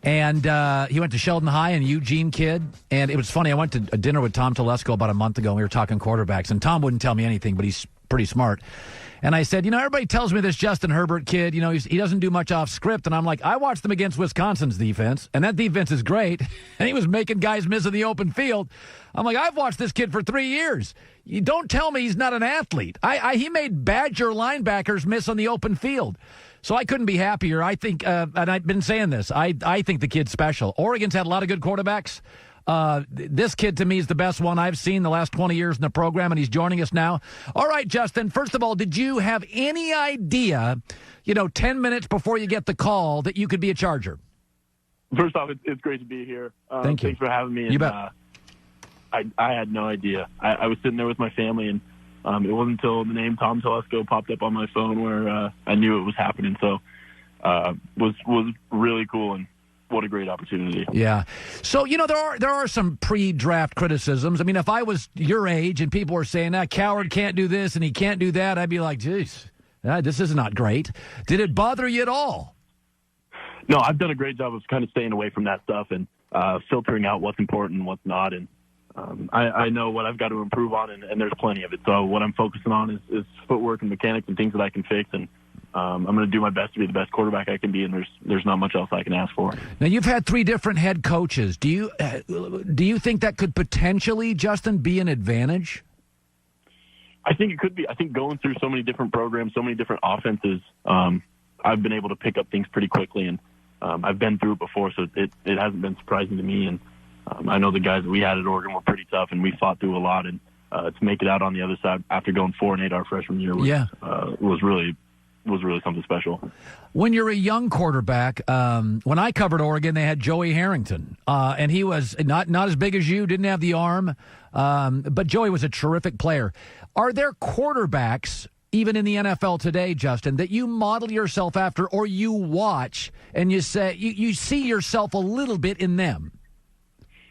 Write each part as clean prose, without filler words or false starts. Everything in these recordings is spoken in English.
And he went to Sheldon High, and Eugene kid. And it was funny. I went to a dinner with Tom Telesco about a month ago, and we were talking quarterbacks. And Tom wouldn't tell me anything, but he's pretty smart. And I said, everybody tells me this Justin Herbert kid, he doesn't do much off script. And I'm like, I watched them against Wisconsin's defense, and that defense is great. And he was making guys miss in the open field. I'm like, I've watched this kid for 3 years. You don't tell me he's not an athlete. He made Badger linebackers miss on the open field. So I couldn't be happier. I think, and I've been saying this, I think the kid's special. Oregon's had a lot of good quarterbacks. This kid, to me, is the best one I've seen the last 20 years in the program, and he's joining us now. All right, Justin, first of all, did you have any idea, 10 minutes before you get the call, that you could be a Charger? First off, it's great to be here. Thank you. Thanks for having me. You bet. I had no idea. I was sitting there with my family, and it wasn't until the name Tom Telesco popped up on my phone where I knew it was happening. So was really cool, and what a great opportunity. Yeah. So, there are some pre-draft criticisms. I mean, if I was your age and people were saying, Cowherd can't do this and he can't do that, I'd be like, geez, this is not great. Did it bother you at all? No, I've done a great job of kind of staying away from that stuff and filtering out what's important and what's not. And I know what I've got to improve on, and there's plenty of it. So what I'm focusing on is footwork and mechanics and things that I can fix, and I'm going to do my best to be the best quarterback I can be, and there's not much else I can ask for. Now, you've had 3 different head coaches. Do you think that could potentially, Justin, be an advantage? I think it could be. I think going through so many different programs, so many different offenses, I've been able to pick up things pretty quickly, and I've been through it before, so it hasn't been surprising to me. And I know the guys that we had at Oregon were pretty tough, and we fought through a lot. And to make it out on the other side after going 4-8 our freshman year was really something special. When you're a young quarterback, when I covered Oregon, they had Joey Harrington, and he was not as big as you, didn't have the arm, but Joey was a terrific player. Are there quarterbacks, even in the NFL today, Justin, that you model yourself after, or you watch and you say you see yourself a little bit in them?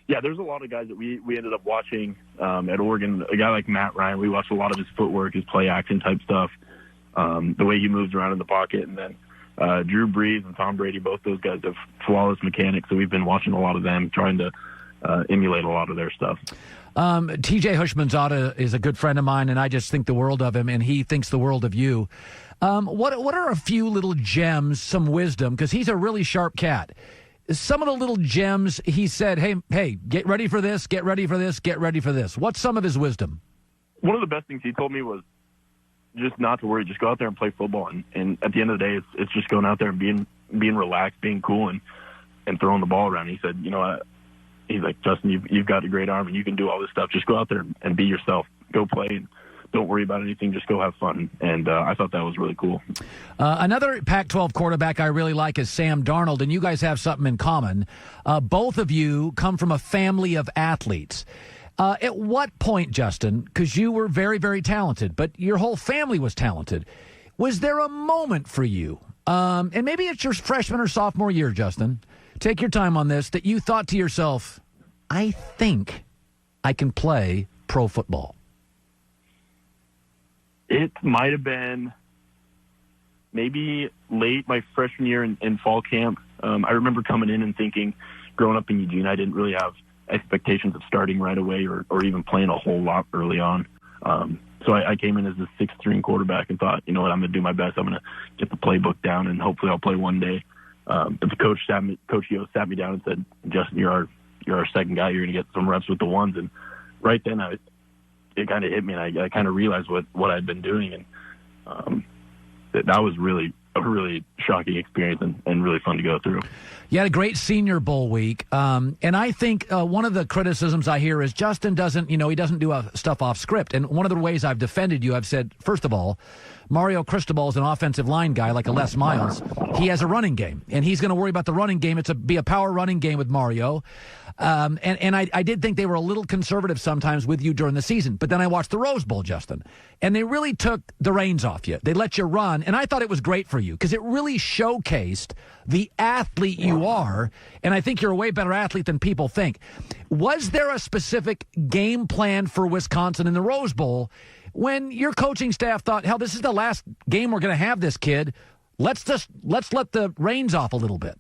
Yeah, there's a lot of guys that we ended up watching at Oregon. A guy like Matt Ryan, we watched a lot of his footwork, his play action type stuff, the way he moves around in the pocket. And then Drew Brees and Tom Brady, both those guys have flawless mechanics, so we've been watching a lot of them, trying to emulate a lot of their stuff. TJ Hushmanzada is a good friend of mine, and I just think the world of him, and he thinks the world of you. What are a few little gems, some wisdom, because he's a really sharp cat. Some of the little gems he said, hey, get ready for this, get ready for this, get ready for this. What's some of his wisdom? One of the best things he told me was just not to worry, just go out there and play football. And at the end of the day, it's just going out there and being relaxed, being cool, and throwing the ball around. He said, he's like, Justin, you've got a great arm and you can do all this stuff. Just go out there and be yourself. Go play and don't worry about anything. Just go have fun. And I thought that was really cool. Another Pac-12 quarterback I really like is Sam Darnold, and you guys have something in common. Both of you come from a family of athletes. At what point, Justin, because you were very, very talented, but your whole family was talented, was there a moment for you, and maybe it's your freshman or sophomore year, Justin, take your time on this, that you thought to yourself, I think I can play pro football? It might have been maybe late my freshman year in fall camp. I remember coming in and thinking, growing up in Eugene, I didn't really have expectations of starting right away or even playing a whole lot early on. So I came in as a 6th-string quarterback and thought, I'm going to do my best. I'm going to get the playbook down, and hopefully I'll play one day. But the Coach Yo sat me down and said, Justin, you're our second guy. You're going to get some reps with the ones. And right then it kind of hit me, and I kind of realized what I'd been doing. And that was really a really shocking experience and really fun to go through. You had a great Senior Bowl week. And I think one of the criticisms I hear is Justin doesn't, he doesn't do stuff off script. And one of the ways I've defended you, I've said, first of all, Mario Cristobal is an offensive line guy like a Les Miles. He has a running game, and he's going to worry about the running game. Be a power running game with Mario. And I did think they were a little conservative sometimes with you during the season. But then I watched the Rose Bowl, Justin, and they really took the reins off you. They let you run, and I thought it was great for you because it really showcased the athlete you are, and I think you're a way better athlete than people think. Was there a specific game plan for Wisconsin in the Rose Bowl when your coaching staff thought, hell, this is the last game we're going to have this kid. Let's let the reins off a little bit?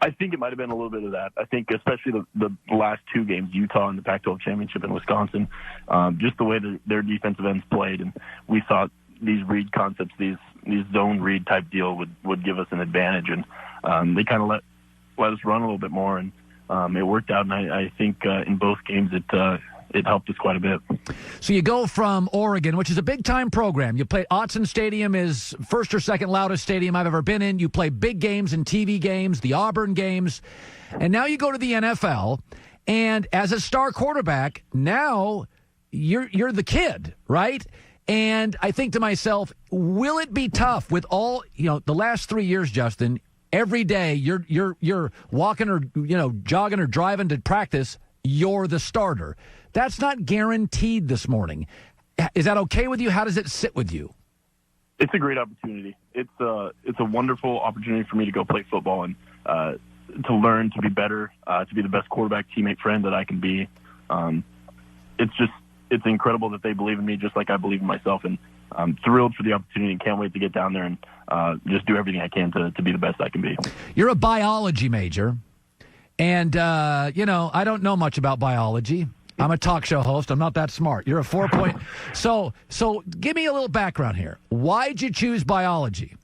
I think it might have been a little bit of that. I think especially the last two games, Utah and the Pac-12 championship in Wisconsin, just the way that their defensive ends played, and we thought these read concepts, these zone read type deal would give us an advantage, and they kind of let us run a little bit more, and it worked out. And I think in both games it helped us quite a bit. So you go from Oregon, which is a big-time program. You play Autzen Stadium, is first or second loudest stadium I've ever been in. You play big games and TV games, the Auburn games. And now you go to the NFL, and as a star quarterback, now you're the kid, right? And I think to myself, will it be tough with all, the last 3 years, Justin, every day you're walking or, jogging or driving to practice, you're the starter. That's not guaranteed this morning. Is that okay with you? How does it sit with you? It's a great opportunity. It's a wonderful opportunity for me to go play football and to learn to be better, to be the best quarterback, teammate, friend that I can be. It's incredible that they believe in me just like I believe in myself, and I'm thrilled for the opportunity and can't wait to get down there and just do everything I can to be the best I can be. You're a biology major, and, I don't know much about biology. I'm a talk show host. I'm not that smart. You're a 4-point. So give me a little background here. Why'd you choose biology?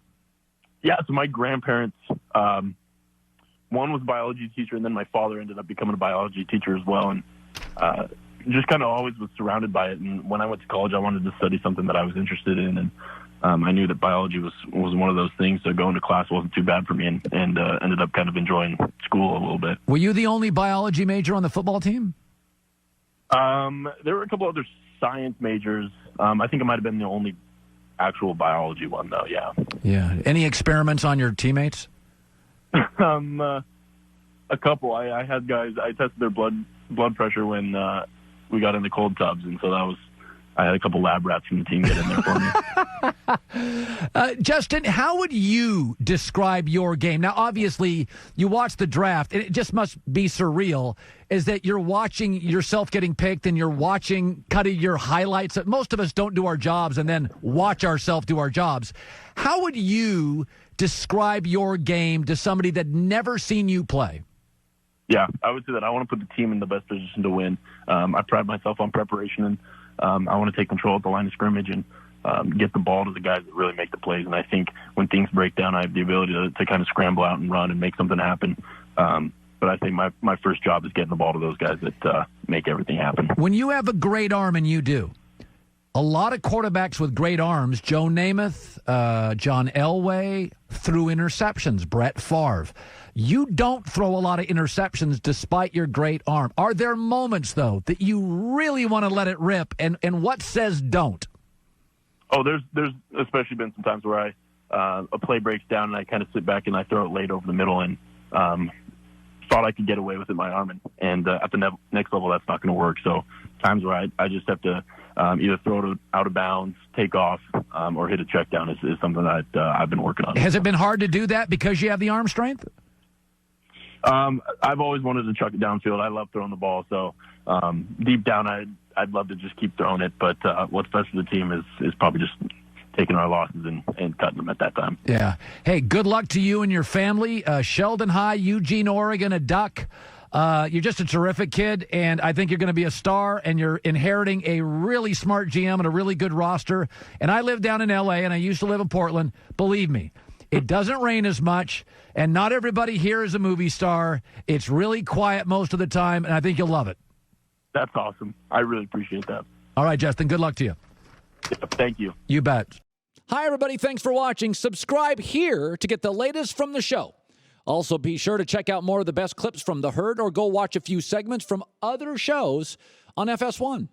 Yeah, so my grandparents, one was a biology teacher, and then my father ended up becoming a biology teacher as well, and just kind of always was surrounded by it. And when I went to college, I wanted to study something that I was interested in, and I knew that biology was one of those things, so going to class wasn't too bad for me, and ended up kind of enjoying school a little bit. Were you the only biology major on the football team? There were a couple other science majors. I think I might have been the only actual biology one, though, yeah. Yeah. Any experiments on your teammates? A couple. I had guys, I tested their blood pressure when we got in the cold tubs, and so I had a couple lab rats from the team get in there for me. Justin, how would you describe your game? Now, obviously, you watch the draft, and it just must be surreal, is that you're watching yourself getting picked and you're cutting your highlights. Most of us don't do our jobs and then watch ourselves do our jobs. How would you describe your game to somebody that never seen you play? Yeah, I would say that I want to put the team in the best position to win. I pride myself on preparation, and I want to take control at the line of scrimmage and get the ball to the guys that really make the plays. And I think when things break down, I have the ability to kind of scramble out and run and make something happen. But I think my first job is getting the ball to those guys that make everything happen. When you have a great arm, and you do, a lot of quarterbacks with great arms, Joe Namath, John Elway, threw interceptions, Brett Favre. You don't throw a lot of interceptions despite your great arm. Are there moments, though, that you really want to let it rip, and what says don't? Oh, there's especially been some times where a play breaks down and I kind of sit back and I throw it late over the middle and thought I could get away with it, my arm, and at the next level that's not going to work. So times where I just have to either throw it out of bounds, take off, or hit a check down is something that I've been working on. Has it been hard to do that because you have the arm strength? I've always wanted to chuck it downfield. I love throwing the ball, so deep down I'd love to just keep throwing it. But what's best for the team is probably just taking our losses and cutting them at that time. Yeah. Hey, good luck to you and your family. Sheldon High, Eugene, Oregon, a Duck. You're just a terrific kid, and I think you're going to be a star, and you're inheriting a really smart GM and a really good roster. And I live down in L.A., and I used to live in Portland. Believe me, it doesn't rain as much, and not everybody here is a movie star. It's really quiet most of the time, and I think you'll love it. That's awesome. I really appreciate that. All right, Justin, good luck to you. Thank you. You bet. Hi, everybody. Thanks for watching. Subscribe here to get the latest from the show. Also, be sure to check out more of the best clips from The Herd or go watch a few segments from other shows on FS1.